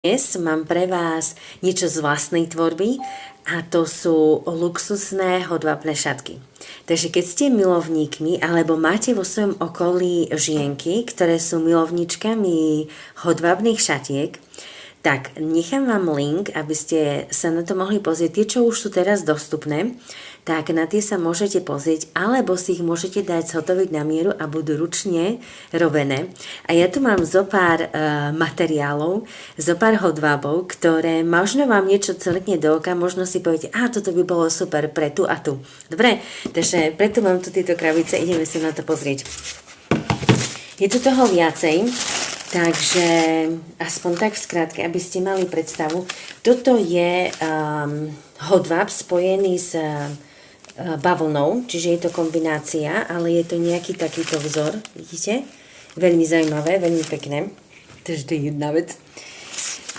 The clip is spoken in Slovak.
Dnes mám pre vás niečo z vlastnej tvorby a to sú luxusné hodvábne šatky. Takže keď ste milovníkmi alebo máte vo svojom okolí žienky, ktoré sú milovníčkami hodvábnych šatiek, tak nechám vám link, aby ste sa na to mohli pozrieť. Tie, čo už sú teraz dostupné, tak na tie sa môžete pozrieť, alebo si ich môžete dať zhotoviť na mieru a budú ručne robené. A ja tu mám zo pár materiálov, zo pár hodvábov, ktoré možno vám niečo celkne do oka, možno si poviete, toto by bolo super pre tu a tu. Dobre, takže preto mám tu tieto krabice, ideme sa na to pozrieť. Je tu toho viacej. Takže aspoň tak v skratke, aby ste mali predstavu. Toto je hodváb spojený s bavlnou, čiže je to kombinácia, ale je to nejaký takýto vzor, vidíte? Veľmi zaujímavé, veľmi pekné. Takže to je jedna vec.